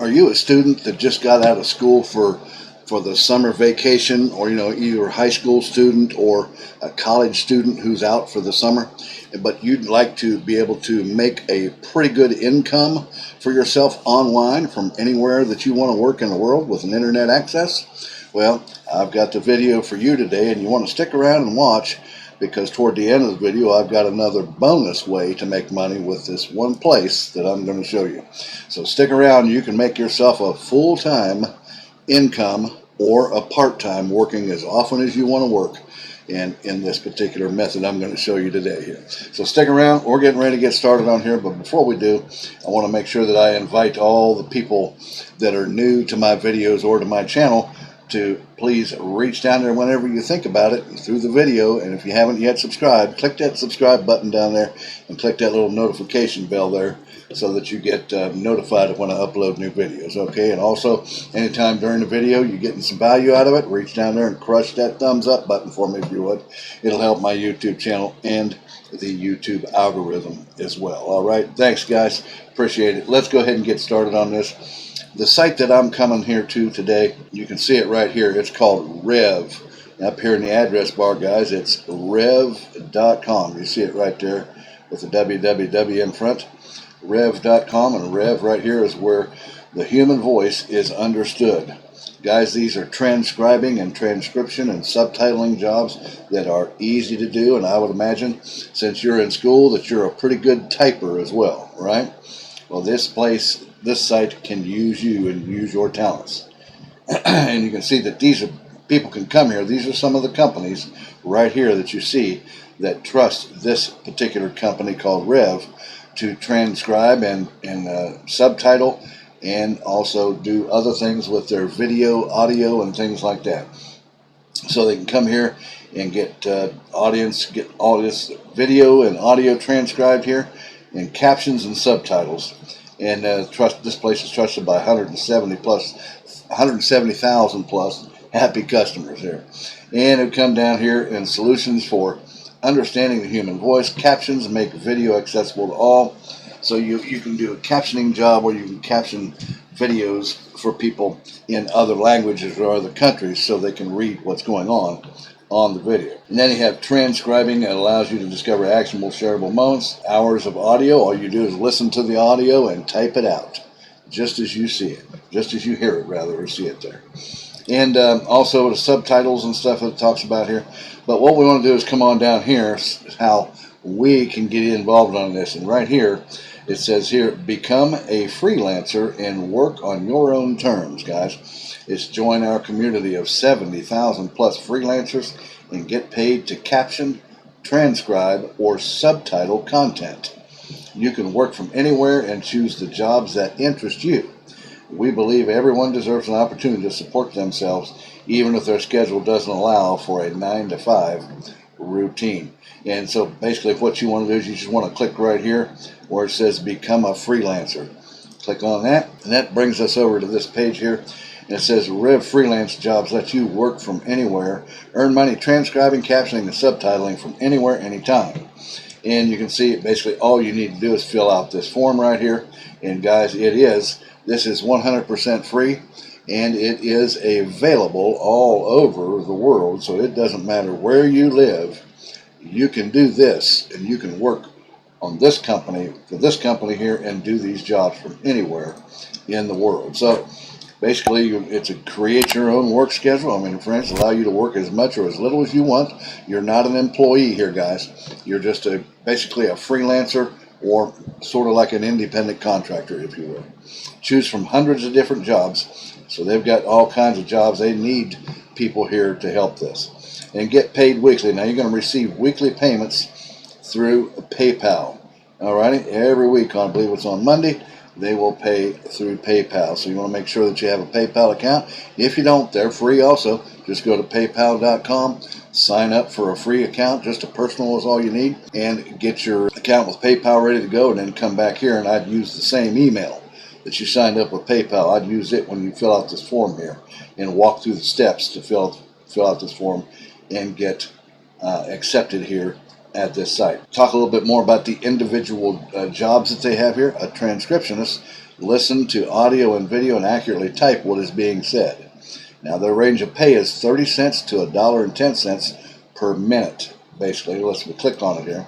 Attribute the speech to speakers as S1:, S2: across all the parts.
S1: Are you a student that just got out of school for the summer vacation, or either a high school student or a college student who's out for the summer, but you'd like to be able to make a pretty good income for yourself online from anywhere that you want to work in the world with an internet access? Well, I've got the video for you today, and you want to stick around and watch, because toward the end of the video I've got another bonus way to make money with this one place that I'm going to show you. So stick around. You can make yourself a full-time income or a part-time, working as often as you want to work, and in this particular method I'm going to show you today here. So stick around. We're getting ready to get started on here, but before we do, I want to make sure that I invite all the people that are new to my videos or to my channel to please reach down there whenever you think about it through the video, and if you haven't yet subscribed, click that subscribe button down there and click that little notification bell there so that you get notified when I upload new videos, okay? And also, anytime during the video you're getting some value out of it, reach down there and crush that thumbs up button for me if you would. It'll help my YouTube channel and the YouTube algorithm as well. All right, thanks guys, appreciate it. Let's go ahead and get started on this. The site that I'm coming here to today, you can see it right here. It's called Rev. Up here in the address bar, guys, it's rev.com. You see it right there with the www in front. Rev.com, and Rev right here is where the human voice is understood. Guys, these are transcribing and transcription and subtitling jobs that are easy to do, and I would imagine, since you're in school, that you're a pretty good typer as well, right? Well, this site can use you and use your talents. And you can see that these are, people can come here. These are some of the companies right here that you see that trust this particular company called Rev to transcribe and subtitle, and also do other things with their video, audio, and things like that. So they can come here and get all this video and audio transcribed here, and captions and subtitles. And this place is trusted by 170,000 plus happy customers here. And it come down here in solutions for understanding the human voice. Captions make video accessible to all. So you can do a captioning job where you can caption videos for people in other languages or other countries so they can read what's going on the video. And then you have transcribing that allows you to discover actionable, shareable moments. Hours of audio. All you do is listen to the audio and type it out just as you see it, just as you hear it, rather, or see it there. And also the subtitles and stuff that it talks about here. But what we want to do is come on down here, how we can get involved on this. And right here it says here, become a freelancer and work on your own terms, guys. It's join our community of 70,000 plus freelancers and get paid to caption, transcribe, or subtitle content. You can work from anywhere and choose the jobs that interest you. We believe everyone deserves an opportunity to support themselves, even if their schedule doesn't allow for a 9-to-5 routine. And so basically what you want to do is you just want to click right here where it says become a freelancer. Click on that, and that brings us over to this page here. And it says Rev freelance jobs let you work from anywhere, earn money transcribing, captioning, and subtitling from anywhere, anytime. And you can see basically all you need to do is fill out this form right here. And guys, this is 100% free, and it is available all over the world. So it doesn't matter where you live, you can do this, and you can work on this company, for this company here, and do these jobs from anywhere in the world. So basically, it's a create your own work schedule. I mean, friends, allow you to work as much or as little as you want. You're not an employee here, guys. You're just basically a freelancer, or sort of like an independent contractor, if you will. Choose from hundreds of different jobs. So they've got all kinds of jobs. They need people here to help this. And get paid weekly. Now, you're going to receive weekly payments through PayPal. Alrighty, every week, I believe it's on Monday, they will pay through PayPal. So you want to make sure that you have a PayPal account. If you don't, they're free also. Just go to paypal.com, sign up for a free account. Just a personal is all you need, and get your account with PayPal ready to go, and then come back here, and I'd use the same email that you signed up with PayPal. I'd use it when you fill out this form here and walk through the steps to fill out this form and get accepted here at this site. Talk a little bit more about the individual jobs that they have here. A transcriptionist listen to audio and video, and accurately type what is being said. Now, their range of pay is 30 cents to $1.10 per minute, basically. Let's click on it here.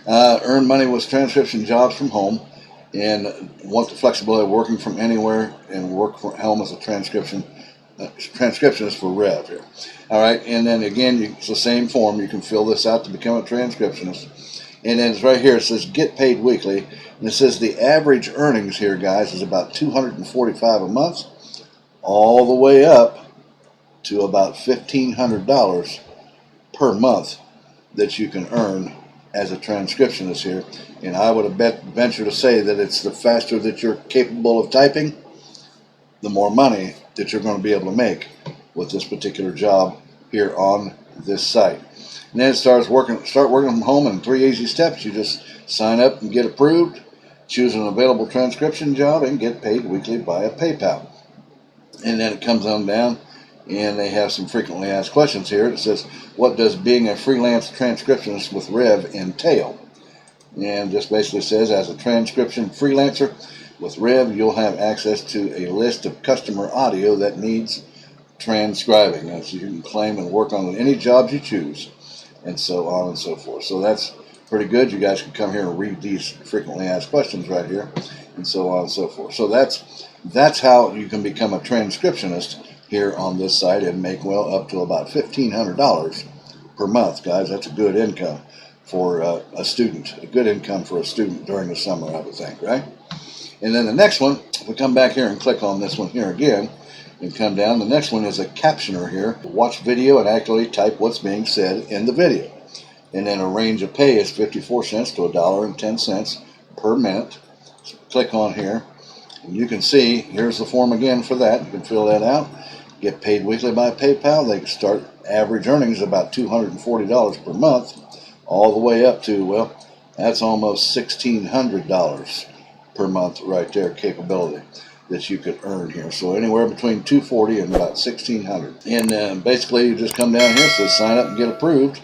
S1: Earn money with transcription jobs from home, and want the flexibility of working from anywhere and work from home as a transcriptionist for Rev here. All right, and then again, it's the same form. You can fill this out to become a transcriptionist. And then it's right here. It says get paid weekly, and it says the average earnings here, guys, is about $245 a month, all the way up to about $1,500 per month that you can earn as a transcriptionist here. And I would venture to say that it's the faster that you're capable of typing, the more money that you're going to be able to make with this particular job here on this site. And then it start working from home in 3 easy steps. You just sign up and get approved, choose an available transcription job, and get paid weekly via PayPal. And then it comes on down, and they have some frequently asked questions here. It says, what does being a freelance transcriptionist with Rev entail? And just basically says, as a transcription freelancer with Rev, you'll have access to a list of customer audio that needs transcribing. And so you can claim and work on any jobs you choose, and so on and so forth. So that's pretty good. You guys can come here and read these frequently asked questions right here, and so on and so forth. So that's how you can become a transcriptionist here on this site and make well up to about $1,500 per month, guys. That's a good income for a student. A good income for a student during the summer, I would think, right? And then the next one, if we come back here and click on this one here again, and come down, the next one is a captioner here. Watch video and accurately type what's being said in the video. And then a range of pay is 54 cents to $1.10 per minute. So click on here, and you can see, here's the form again for that. You can fill that out. Get paid weekly by PayPal. They can start average earnings about $240 per month, all the way up to, well, that's almost $1,600 per month right there, capability that you could earn here. So anywhere between $240 and about $1,600. And basically you just come down here, it says sign up and get approved.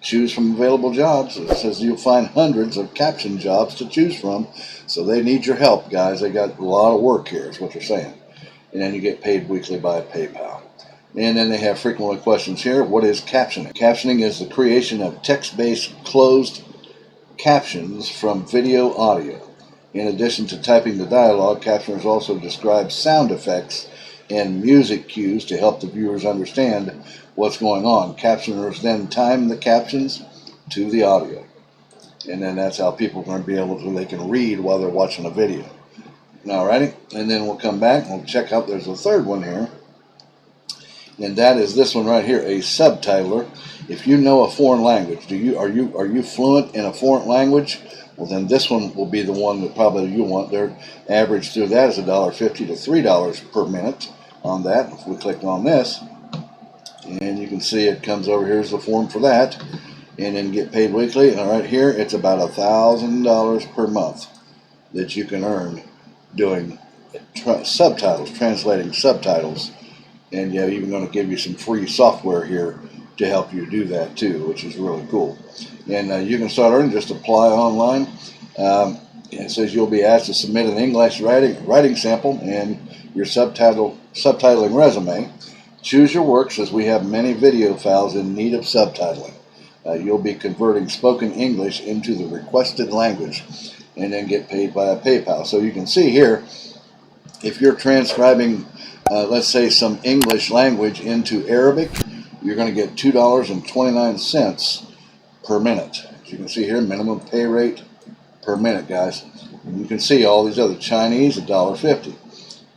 S1: Choose from available jobs. It says you'll find hundreds of caption jobs to choose from. So they need your help, guys. They got a lot of work here, is what they're saying. And then you get paid weekly by PayPal. And then they have frequently questions here. What is captioning? Captioning is the creation of text-based closed captions from video audio. In addition to typing the dialogue, captioners also describe sound effects and music cues to help the viewers understand what's going on. Captioners then time the captions to the audio. And then that's how people are going to be able to, they can read while they're watching a video. Alrighty, and then we'll come back and we'll check out, there's a third one here. And that is this one right here, a subtitler. If you know a foreign language, are you fluent in a foreign language? Well, then this one will be the one that probably you want. Their average through that is $1.50 to $3 per minute on that. If we click on this, and you can see it comes over, here's the form for that, and then get paid weekly. And right here, it's about $1,000 per month that you can earn doing subtitles, translating subtitles. And yeah, even going to give you some free software here to help you do that too, which is really cool. And you can start earning, just apply online. It says you'll be asked to submit an English writing sample and your subtitling resume. Choose your work, says we have many video files in need of subtitling. You'll be converting spoken English into the requested language and then get paid via PayPal. So you can see here, if you're transcribing, let's say, some English language into Arabic, you're going to get $2.29 per minute. As you can see here, minimum pay rate per minute, guys. And you can see all these other Chinese, $1.50.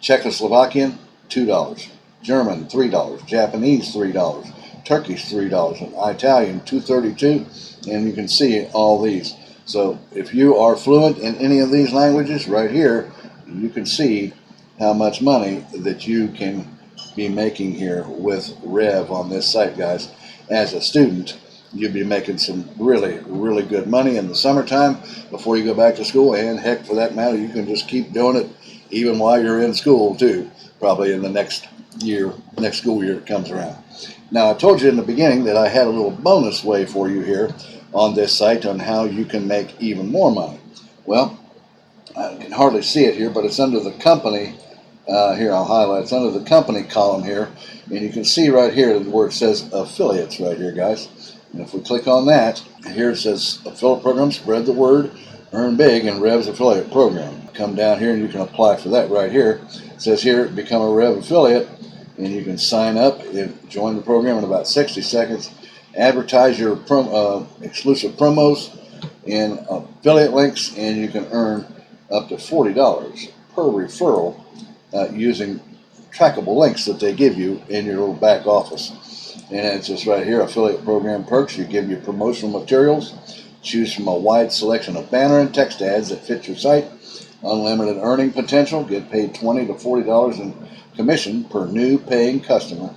S1: Czechoslovakian, $2. German, $3. Japanese, $3. Turkish, $3. And Italian, $2.32. And you can see all these. So if you are fluent in any of these languages right here, you can see how much money that you can be making here with Rev on this site, guys. As a student, you'll be making some really, really good money in the summertime before you go back to school, and heck, for that matter, you can just keep doing it even while you're in school too, probably in the next school year that comes around. Now, I told you in the beginning that I had a little bonus way for you here on this site on how you can make even more money. Well, I can hardly see it here, but it's under the company. Here, I'll highlight. It's under the company column here, and you can see right here where it says affiliates right here, guys. And if we click on that, here it says affiliate program, spread the word, earn big, and Rev's affiliate program. Come down here and you can apply for that right here. It says here, become a Rev affiliate, and you can sign up and join the program in about 60 seconds. Advertise your exclusive promos and affiliate links, and you can earn up to $40 per referral using trackable links that they give you in your little back office. And it's just right here, affiliate program perks. You give you promotional materials, choose from a wide selection of banner and text ads that fit your site, unlimited earning potential, get paid $20 to $40 in commission per new paying customer,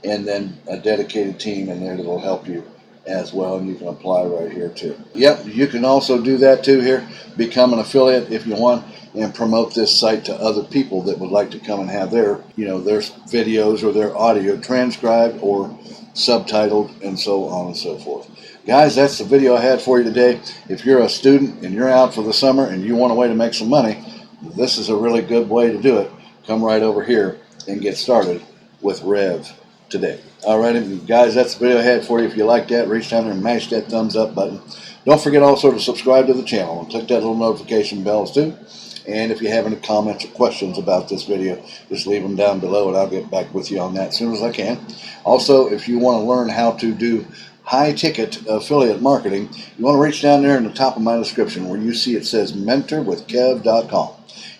S1: and then a dedicated team in there that will help you as well, and you can apply right here too. Yep, you can also do that too here. Become an affiliate if you want, and promote this site to other people that would like to come and have their, their videos or their audio transcribed or subtitled and so on and so forth. Guys, that's the video I had for you today. If you're a student and you're out for the summer and you want a way to make some money, this is a really good way to do it. Come right over here and get started with Rev today. Alright, guys, that's the video I had for you. If you like that, reach down there and mash that thumbs up button. Don't forget also to subscribe to the channel and click that little notification bells too. And if you have any comments or questions about this video, just leave them down below and I'll get back with you on that as soon as I can. Also, if you want to learn how to do high-ticket affiliate marketing, you want to reach down there in the top of my description where you see it says mentorwithkev.com.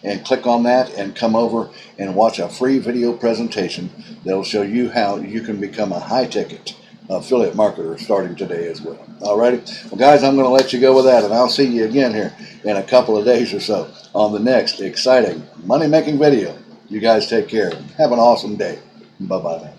S1: And click on that and come over and watch a free video presentation that will show you how you can become a high-ticket affiliate marketer starting today as well. Alrighty, well guys, I'm going to let you go with that, and I'll see you again here in a couple of days or so on the next exciting money-making video. You guys take care. Have an awesome day. Bye-bye now.